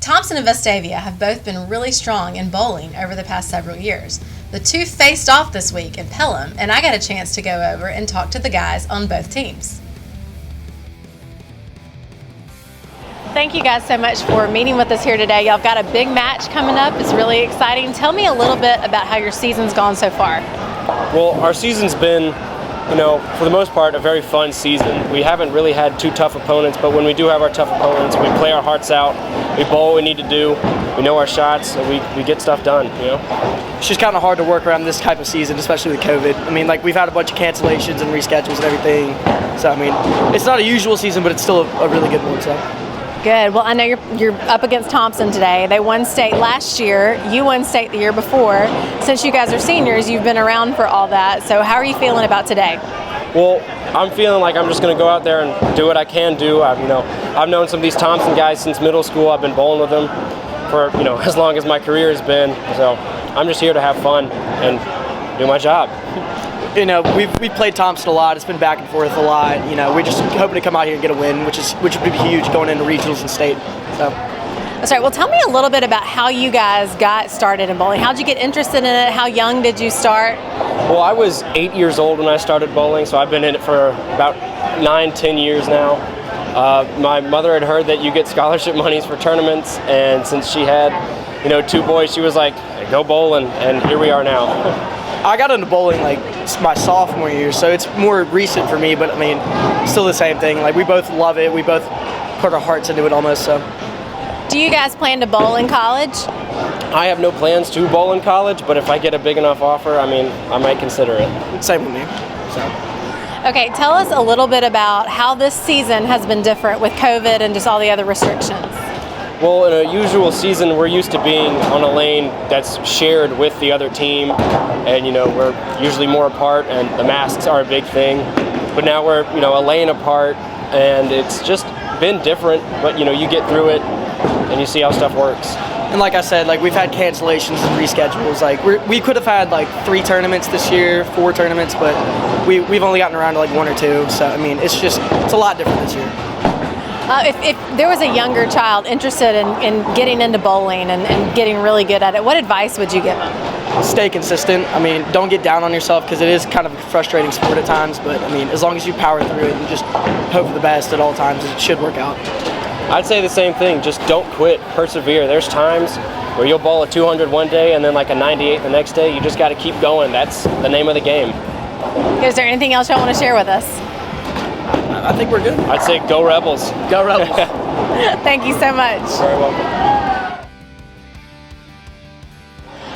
Thompson and Vestavia have both been really strong in bowling over the past several years. The two faced off this week in Pelham, and I got a chance to go over and talk to the guys on both teams. Thank you guys so much for meeting with us here today. Y'all got a big match coming up. It's really exciting. Tell me a little bit about how your season's gone so far. Well, our season's been, for the most part, a very fun season. We haven't really had too tough opponents, but when we do have our tough opponents, we play our hearts out. We bowl what we need to do. We know our shots, and we get stuff done, It's just kind of hard to work around this type of season, especially with COVID. I mean, we've had a bunch of cancellations and reschedules and everything. So, I mean, it's not a usual season, but it's still a really good one, so. Good. Well, I know you're up against Thompson today. They won state last year. You won state the year before. Since you guys are seniors, you've been around for all that. So how are you feeling about today? Well, I'm feeling like I'm just going to go out there and do what I can do. I've known some of these Thompson guys since middle school. I've been bowling with them for as long as my career has been. So I'm just here to have fun and do my job. We've played Thompson a lot. It's been back and forth a lot. We're just hoping to come out here and get a win, which would be huge going into regionals and state. So. That's right. Well, tell me a little bit about how you guys got started in bowling. How'd you get interested in it? How young did you start? Well, I was 8 years old when I started bowling, so I've been in it for about 9-10 years now. My mother had heard that you get scholarship monies for tournaments, and since she had, 2 boys, she was like, hey, go bowling, and here we are now. I got into bowling my sophomore year, so it's more recent for me, but I mean, still the same thing. We both love it. We both put our hearts into it almost, so. Do you guys plan to bowl in college? I have no plans to bowl in college, but if I get a big enough offer, I might consider it. Same with me, so. Okay, tell us a little bit about how this season has been different with COVID and just all the other restrictions. Well, in a usual season, we're used to being on a lane that's shared with the other team, and we're usually more apart, and the masks are a big thing. But now we're a lane apart, and it's just been different. But you get through it, and you see how stuff works. And like I said, we've had cancellations and reschedules. We could have had 3 tournaments this year, 4 tournaments, but we've only gotten around to 1 or 2. So I mean, it's a lot different this year. If there was a younger child interested in getting into bowling and getting really good at it, what advice would you give them? Stay consistent. I mean, don't get down on yourself because it is kind of a frustrating sport at times. But I mean, as long as you power through it and just hope for the best at all times, it should work out. I'd say the same thing. Just don't quit. Persevere. There's times where you'll bowl a 200 one day and then a 98 the next day. You just got to keep going. That's the name of the game. Is there anything else y'all want to share with us? I think we're good. I'd say go Rebels. Go Rebels. Thank you so much. Very welcome.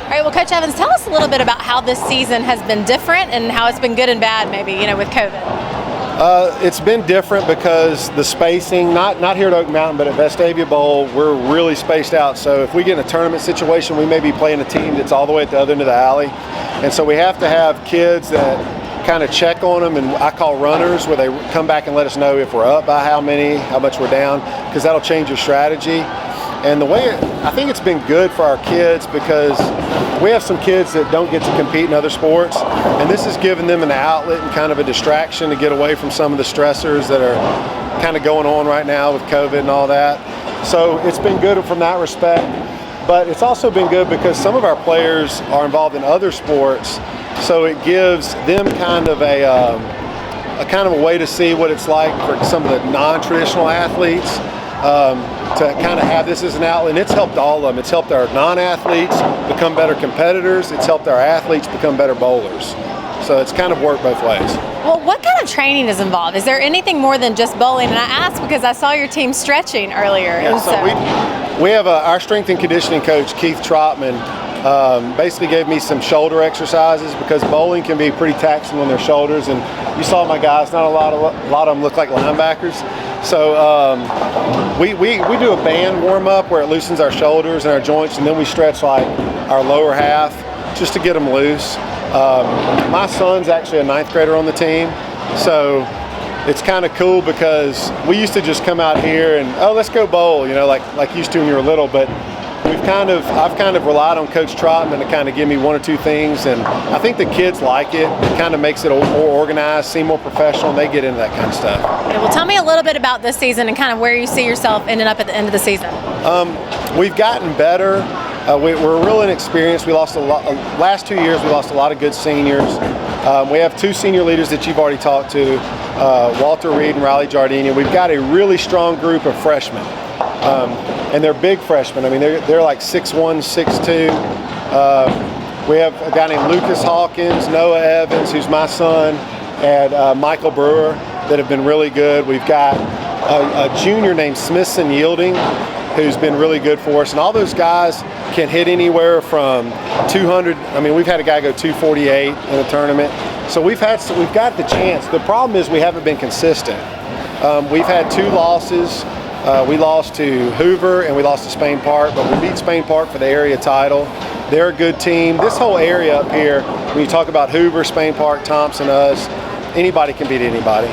All right, well, Coach Evans, tell us a little bit about how this season has been different and how it's been good and bad, maybe, with COVID. It's been different because the spacing, not here at Oak Mountain, but at Vestavia Bowl, we're really spaced out. So if we get in a tournament situation, we may be playing a team that's all the way at the other end of the alley. And so we have to have kids that kind of check on them, and I call runners, where they come back and let us know if we're up by how much we're down, because that'll change your strategy. And I think it's been good for our kids because we have some kids that don't get to compete in other sports, and this has given them an outlet and kind of a distraction to get away from some of the stressors that are kind of going on right now with COVID and all that. So it's been good from that respect, but it's also been good because some of our players are involved in other sports, so it gives them kind of a way to see what it's like for some of the non-traditional athletes to kind of have this as an outlet. And it's helped all of them. It's helped our non-athletes become better competitors. It's helped our athletes become better bowlers. So it's kind of worked both ways. Well, what kind of training is involved? Is there anything more than just bowling? And I asked because I saw your team stretching earlier. Yeah, so we have our strength and conditioning coach, Keith Trotman, basically gave me some shoulder exercises because bowling can be pretty taxing on their shoulders. And you saw my guys, not a lot of them look like linebackers. So we do a band warm up where it loosens our shoulders and our joints, and then we stretch our lower half just to get them loose. My son's actually a 9th grader on the team, so it's kind of cool because we used to just come out here and let's go bowl, like used to when you were little, but I've kind of relied on Coach Trotman to kind of give me 1 or 2 things, and I think the kids like it. It kind of makes it more organized, seem more professional, and they get into that kind of stuff. Okay, well, tell me a little bit about this season and kind of where you see yourself ending up at the end of the season. We've gotten better. We're real inexperienced. We lost a lot. Last 2 years, we lost a lot of good seniors. We have 2 senior leaders that you've already talked to, Walter Reed and Riley Jardini. We've got a really strong group of freshmen, and they're big freshmen. I mean, they're like 6'1", 6'2". We have a guy named Lucas Hawkins, Noah Evans, who's my son, and Michael Brewer that have been really good. We've got a junior named Smithson Yielding, who's been really good for us, and all those guys can hit anywhere from 200. I mean, we've had a guy go 248 in a tournament, so we've got the chance. The problem is we haven't been consistent. We've had 2 losses. We lost to Hoover and we lost to Spain Park, but we beat Spain Park for the area title. They're a good team. This whole area up here, when you talk about Hoover, Spain Park, Thompson, us, anybody can beat anybody.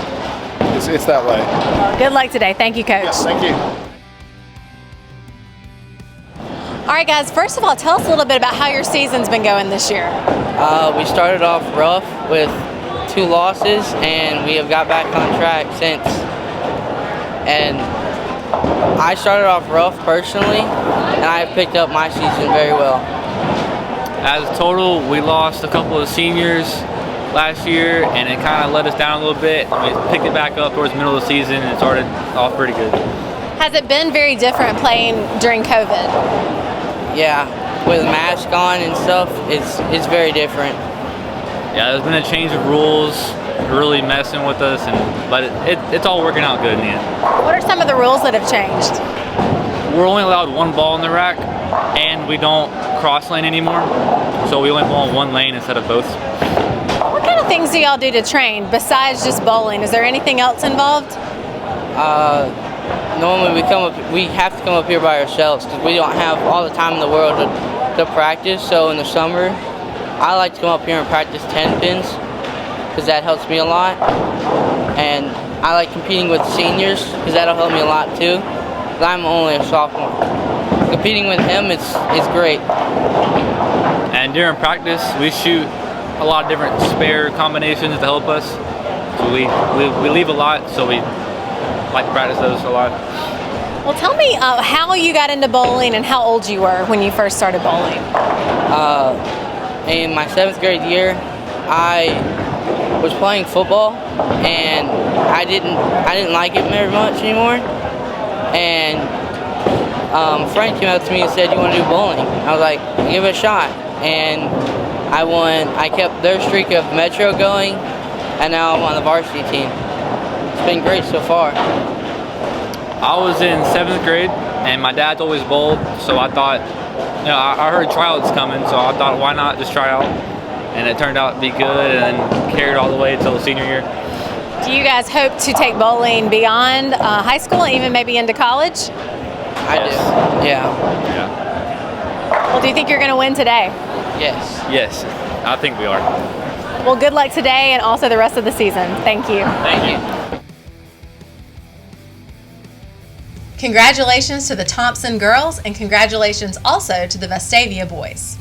It's that way. Well, good luck today. Thank you, Coach. Yes, thank you. All right, guys, first of all, tell us a little bit about how your season's been going this year. We started off rough with 2 losses, and we have got back on track since. And I started off rough personally, and I have picked up my season very well. As a total, we lost a couple of seniors last year, and it kind of let us down a little bit. We picked it back up towards the middle of the season, and it started off pretty good. Has it been very different playing during COVID? Yeah, with a mask on and stuff, it's very different. Yeah, there's been a change of rules, really messing with us, but it's all working out good in the end. What are some of the rules that have changed? We're only allowed 1 ball in the rack, and we don't cross lane anymore, so we only ball in 1 lane instead of both. What kind of things do y'all do to train besides just bowling? Is there anything else involved? Normally we have to come up here by ourselves because we don't have all the time in the world to practice. So in the summer, I like to come up here and practice 10 pins because that helps me a lot. And I like competing with seniors because that'll help me a lot too. 'Cause I'm only a sophomore. Competing with him, it's great. And during practice, we shoot a lot of different spare combinations to help us. So we leave a lot, so we like to practice those a lot. Well, tell me how you got into bowling and how old you were when you first started bowling. In my 7th grade year, I was playing football, and I didn't like it very much anymore. And a friend came up to me and said, "You want to do bowling?" I was like, "Give it a shot." And I won. I kept their streak of Metro going, and now I'm on the varsity team. It's been great so far. I was in 7th grade, and my dad's always bowled, so I thought, I heard tryouts coming, so I thought, why not just try out? And it turned out to be good, and then carried all the way until the senior year. Do you guys hope to take bowling beyond high school and even maybe into college? I do. Yeah. Well, do you think you're going to win today? Yes. Yes, I think we are. Well, good luck today and also the rest of the season. Thank you. Thank you. Congratulations to the Thompson girls and congratulations also to the Vestavia boys.